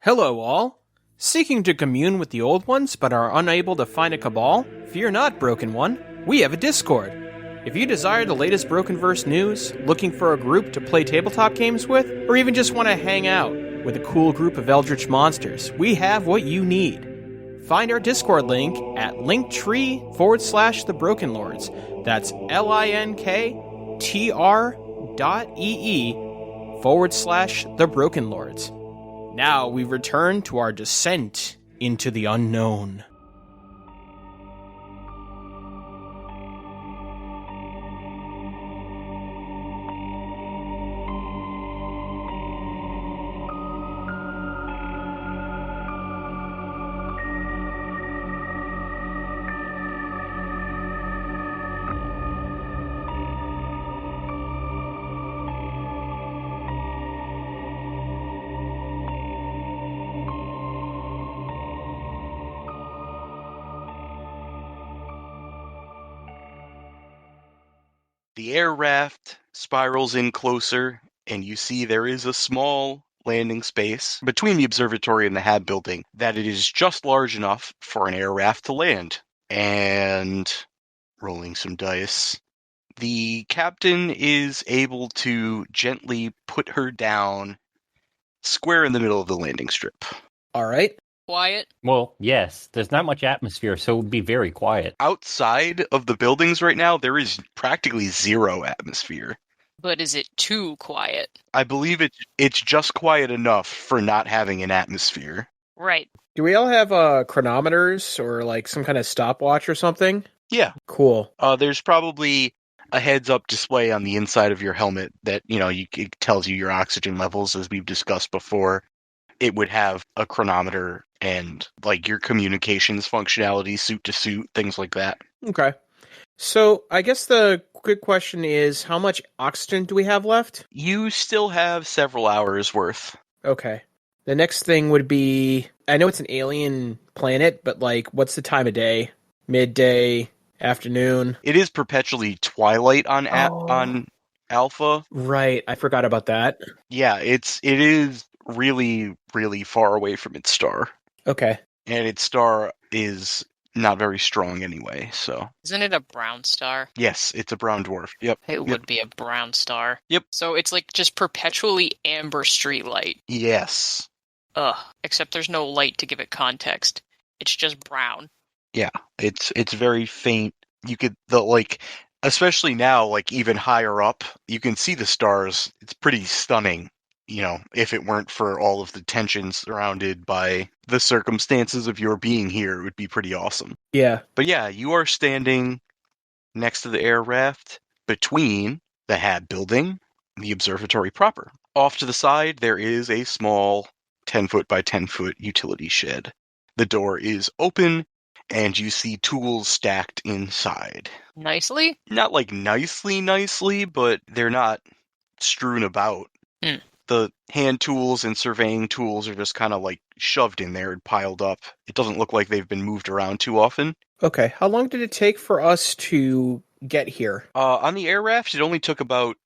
Hello, all. Seeking to commune with the old ones but are unable to find a cabal? Fear not, Broken One. We have a Discord. If you desire the latest Brokenverse news, looking for a group to play tabletop games with, or even just want to hang out with a cool group of eldritch monsters, we have what you need. Find our Discord link at linktree/The Broken Lords. That's linktr.ee/The Broken Lords. Now we return to our descent into the unknown. The air raft spirals in closer, and you see there is a small landing space between the observatory and the Hab building that it is just large enough for an air raft to land. And rolling some dice, the captain is able to gently put her down square in the middle of the landing strip. All right. Quiet? Well, yes. There's not much atmosphere, so it would be very quiet. Outside of the buildings right now, there is practically zero atmosphere. But is it too quiet? I believe it's just quiet enough for not having an atmosphere. Right. Do we all have chronometers or like some kind of stopwatch or something? Yeah. Cool. There's probably a heads-up display on the inside of your helmet that, it tells you your oxygen levels, as we've discussed before. It would have a chronometer and, like, your communications functionality, suit to suit, things like that. Okay. So I guess the quick question is, how much oxygen do we have left? You still have several hours worth. Okay. The next thing would be, I know it's an alien planet, but like, what's the time of day? Midday, afternoon? It is perpetually twilight on on Alpha. Right, I forgot about that. Yeah, it is really, really far away from its star. Okay. And its star is not very strong anyway, so. Isn't it a brown star? Yes, it's a brown dwarf. Yep. It would be a brown star. Yep. So it's like just perpetually amber street light. Yes. Ugh. Except there's no light to give it context. It's just brown. Yeah, it's very faint. You could, especially now, like even higher up, you can see the stars. It's pretty stunning. If it weren't for all of the tension surrounded by the circumstances of your being here, it would be pretty awesome. Yeah. But yeah, you are standing next to the air raft between the Hab building and the observatory proper. Off to the side, there is a small 10-foot by 10-foot utility shed. The door is open, and you see tools stacked inside. Nicely? Not like nicely, but they're not strewn about. The hand tools and surveying tools are just kind of like shoved in there and piled up. It doesn't look like they've been moved around too often. Okay, how long did it take for us to get here? On the air raft, it only took about,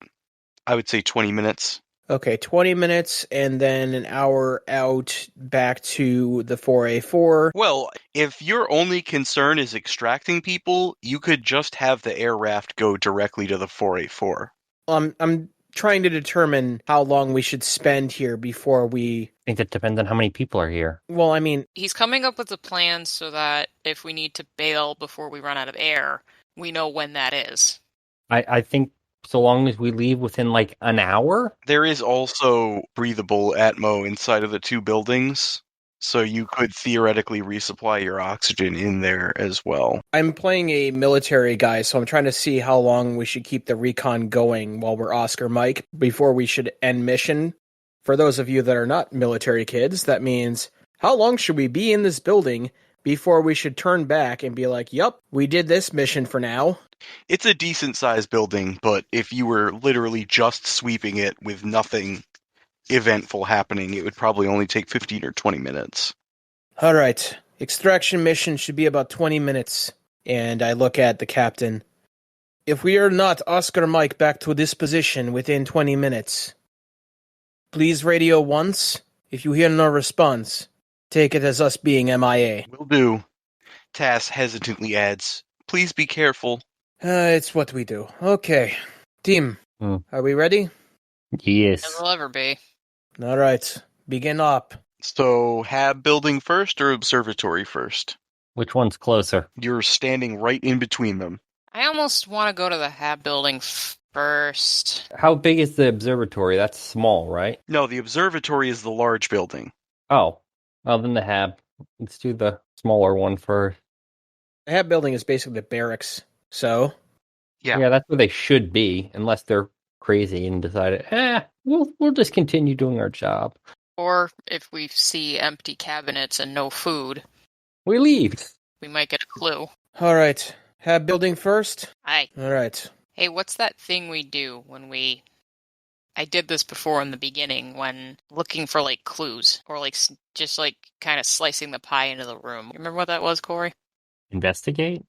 I would say, 20 minutes. Okay, 20 minutes and then an hour out back to the 4A4. Well, if your only concern is extracting people, you could just have the air raft go directly to the 4A4. I'm trying to determine how long we should spend here before we... I think that depends on how many people are here. Well, I mean... He's coming up with a plan so that if we need to bail before we run out of air, we know when that is. I think so long as we leave within like an hour? There is also breathable atmo inside of the two buildings, so you could theoretically resupply your oxygen in there as well. I'm playing a military guy, so I'm trying to see how long we should keep the recon going while we're Oscar Mike before we should end mission. For those of you that are not military kids, that means how long should we be in this building before we should turn back and be like, yup, we did this mission for now. It's a decent-sized building, but if you were literally just sweeping it with nothing eventful happening, it would probably only take 15 or 20 minutes. All right. Extraction mission should be about 20 minutes. And I look at the captain. If we are not Oscar Mike back to this position within 20 minutes, please radio once. If you hear no response, take it as us being MIA. Will do. Tass hesitantly adds, please be careful. It's what we do. Okay. Team, are we ready? As Yes. will ever be. All right. Begin up. So, Hab building first or observatory first? Which one's closer? You're standing right in between them. I almost want to go to the Hab building first. How big is the observatory? That's small, right? No, the observatory is the large building. Oh. Well, then the Hab. Let's do the smaller one first. The Hab building is basically the barracks. So, Yeah. That's where they should be, unless they're crazy and decided, we'll just continue doing our job. Or if we see empty cabinets and no food, We leave. we might get a clue. all right. Hab building first. Aye. All right. Hey, what's that thing we do when we... I did this before in the beginning when looking for, like, clues. Or, like, just, like, kind of slicing the pie into the room. You remember what that was, Corey? Investigate?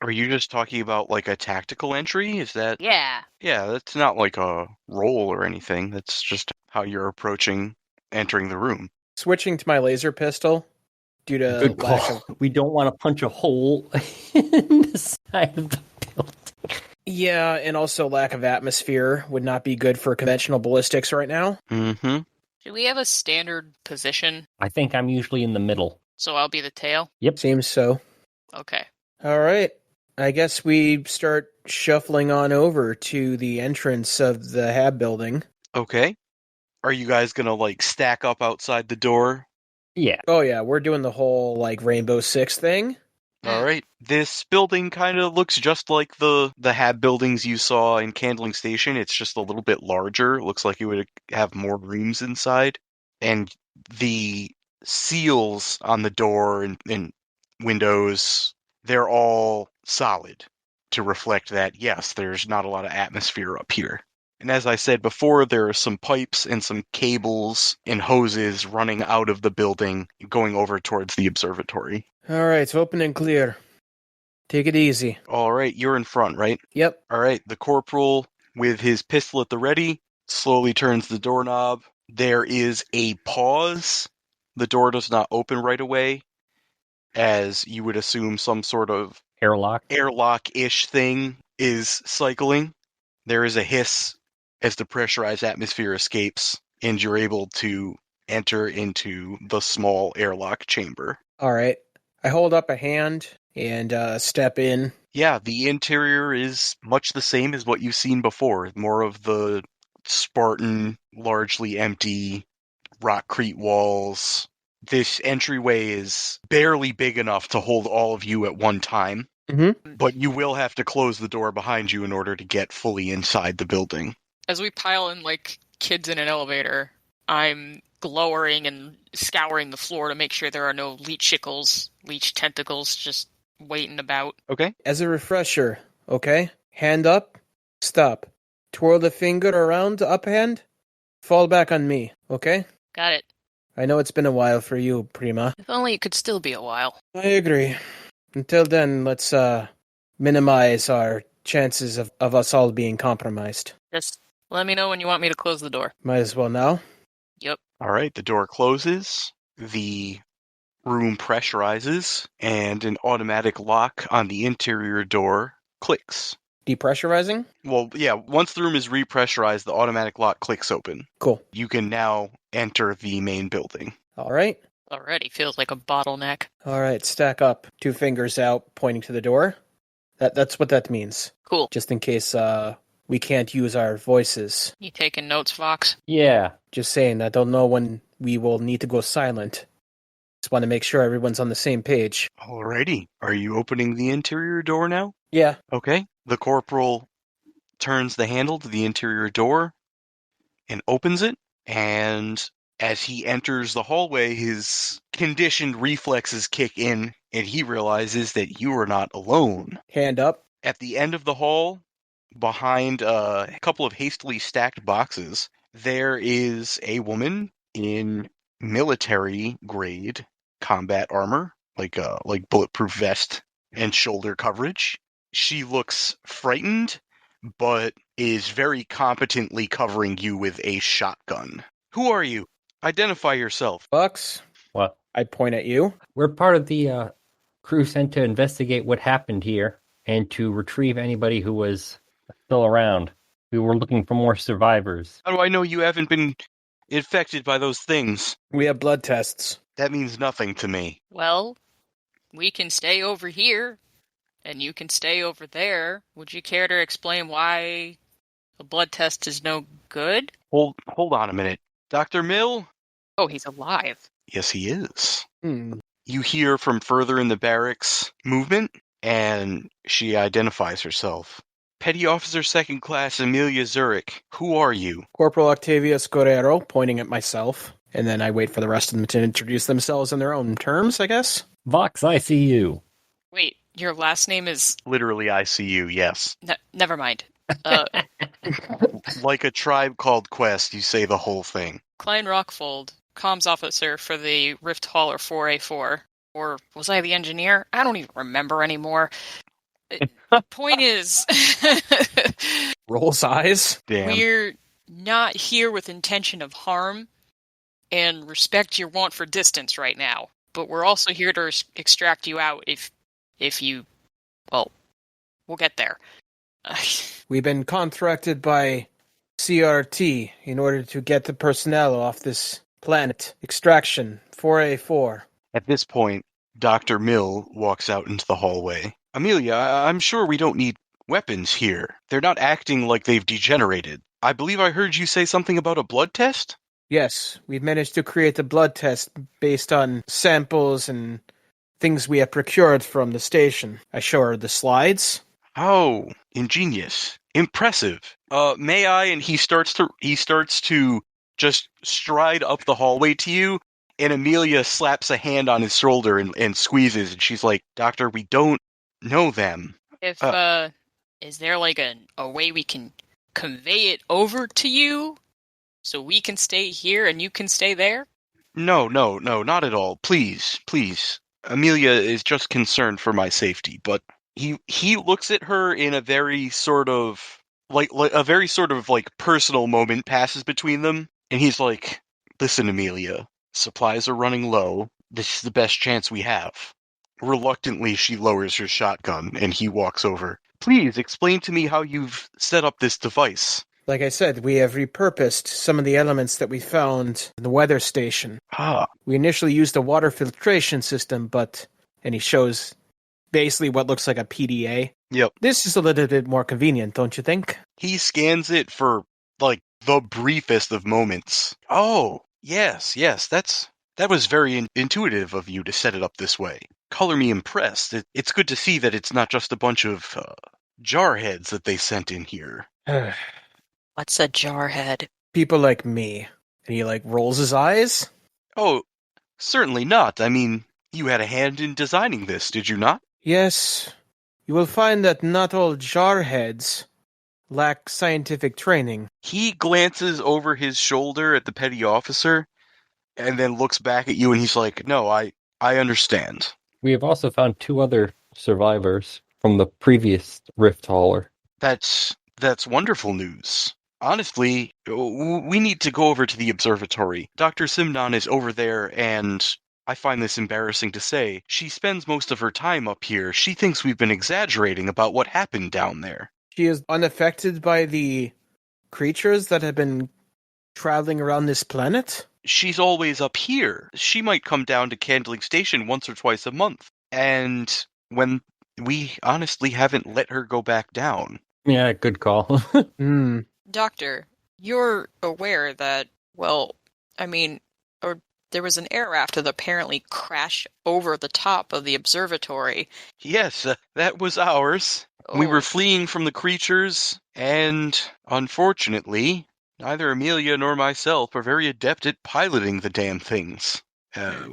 Are you just talking about like a tactical entry? Is that? Yeah. Yeah, that's not like a roll or anything. That's just how you're approaching entering the room. Switching to my laser pistol due to Good lack call. of... We don't want to punch a hole in the side of the building. Yeah, and also lack of atmosphere would not be good for conventional ballistics right now. Mm-hmm. Do we have a standard position? I think I'm usually in the middle. So I'll be the tail? Seems so. Okay. All right. I guess we start shuffling on over to the entrance of the Hab building. Okay. Are you guys gonna like stack up outside the door? Yeah. Oh yeah, we're doing the whole like Rainbow Six thing. All right. This building kind of looks just like the Hab buildings you saw in Candling Station. It's just a little bit larger. Looks like it would have more rooms inside. And the seals on the door and windows, they're all solid to reflect that, yes, there's not a lot of atmosphere up here. And as I said before, there are some pipes and some cables and hoses running out of the building going over towards the observatory. All right, open and clear. Take it easy. All right, you're in front, right? Yep. All right, the corporal, with his pistol at the ready, slowly turns the doorknob. There is a pause. The door does not open right away, as you would assume some sort of airlock-ish thing is cycling. There is a hiss as the pressurized atmosphere escapes, and you're able to enter into the small airlock chamber. All right. I hold up a hand and step in. Yeah, the interior is much the same as what you've seen before. More of the Spartan, largely empty, rockcrete walls. This entryway is barely big enough to hold all of you at one time, but you will have to close the door behind you in order to get fully inside the building. As we pile in like kids in an elevator, I'm glowering and scouring the floor to make sure there are no leech tentacles just waiting about. Okay. As a refresher, okay? Hand up, stop. Twirl the finger around the up hand, fall back on me, okay? Got it. I know it's been a while for you, Prima. If only it could still be a while. I agree. Until then, let's minimize our chances of us all being compromised. Just let me know when you want me to close the door. Might as well now. Yep. All right, the door closes. The room pressurizes, and an automatic lock on the interior door clicks. Depressurizing? Well, yeah, once the room is repressurized, the automatic lock clicks open. Cool. You can now enter the main building. All right. Already feels like a bottleneck. All right, stack up. 2 fingers out, pointing to the door. That's what that means. Cool. Just in case we can't use our voices. You taking notes, Fox? Yeah. Just saying, I don't know when we will need to go silent. Just want to make sure everyone's on the same page. Alrighty. Are you opening the interior door now? Yeah. Okay. The corporal turns the handle to the interior door and opens it, and as he enters the hallway, his conditioned reflexes kick in, and he realizes that you are not alone. Hand up. At the end of the hall, behind a couple of hastily stacked boxes, there is a woman in military-grade combat armor, like bulletproof vest and shoulder coverage. She looks frightened, but is very competently covering you with a shotgun. Who are you? Identify yourself. Bucks, What? I point at you. We're part of the crew sent to investigate what happened here and to retrieve anybody who was still around. We were looking for more survivors. How do I know you haven't been infected by those things? We have blood tests. That means nothing to me. Well, we can stay over here, and you can stay over there. Would you care to explain why a blood test is no good? Hold on a minute. Dr. Mill? Oh, he's alive. Yes, he is. Hmm. You hear from further in the barracks movement, and she identifies herself. Petty Officer Second Class Amelia Zurich, who are you? Corporal Octavius Guerrero, pointing at myself. And then I wait for the rest of them to introduce themselves in their own terms, I guess. Vox, I see you. Wait, your last name is... Literally, I see you, yes. Never mind. Like a Tribe Called Quest, you say the whole thing. Klein Rockfold, comms officer for the Rift Hauler 4A4. Or was I the engineer? I don't even remember anymore. Point is, Rolls eyes. Damn. we're not here with intention of harm and respect your want for distance right now. But we're also here to extract you out if you... Well, we'll get there. We've been contracted by CRT in order to get the personnel off this planet. Extraction 4A4. At this point, Dr. Mill walks out into the hallway. Amelia, I'm sure we don't need weapons here. They're not acting like they've degenerated. I believe I heard you say something about a blood test? Yes, we've managed to create a blood test based on samples and things we have procured from the station. I show her the slides. Oh, ingenious. Impressive. May I? And he starts to just stride up the hallway to you, and Amelia slaps a hand on his shoulder and squeezes, and she's like, Doctor, we don't know them. If is there like a way we can convey it over to you so we can stay here and you can stay there? No, not at all. Please. Amelia is just concerned for my safety, but he looks at her in a very sort of like personal moment passes between them, and he's like, listen, Amelia, supplies are running low. This is the best chance we have. Reluctantly, she lowers her shotgun, and he walks over. Please explain to me how you've set up this device. Like I said, we have repurposed some of the elements that we found in the weather station. Ah, We initially used a water filtration system, and he shows basically what looks like a PDA. yep. This is a little bit more convenient, don't you think? He scans it for, like, the briefest of moments. Oh, yes, that was very intuitive of you to set it up this way. Color me impressed. It's good to see that it's not just a bunch of jarheads that they sent in here. What's a jarhead? People like me. And he, rolls his eyes. Oh, certainly not. I mean, you had a hand in designing this, did you not? Yes, you will find that not all jarheads lack scientific training. He glances over his shoulder at the petty officer and then looks back at you and he's like, no, I understand. We have also found 2 other survivors from the previous Rift Hauler. That's wonderful news. Honestly, we need to go over to the observatory. Dr. Simnon is over there, and I find this embarrassing to say. She spends most of her time up here. She thinks we've been exaggerating about what happened down there. She is unaffected by the creatures that have been traveling around this planet? She's always up here. She might come down to Candling Station once or twice a month. And when we honestly haven't let her go back down. Yeah, good call. Doctor, you're aware that, there was an air raft that apparently crashed over the top of the observatory. Yes, that was ours. We were fleeing from the creatures, and unfortunately, neither Amelia nor myself are very adept at piloting the damn things.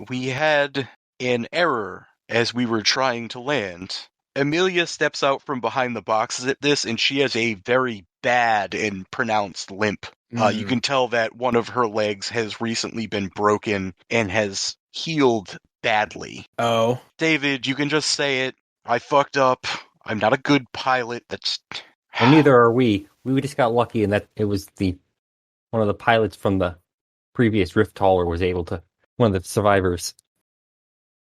We had an error as we were trying to land. Amelia steps out from behind the boxes at this, and she has a very bad and pronounced limp. You can tell that one of her legs has recently been broken and has healed badly. Oh. David, you can just say it. I fucked up. I'm not a good pilot. And neither are we. We just got lucky in that it was one of the pilots from the previous rift hauler was able to, one of the survivors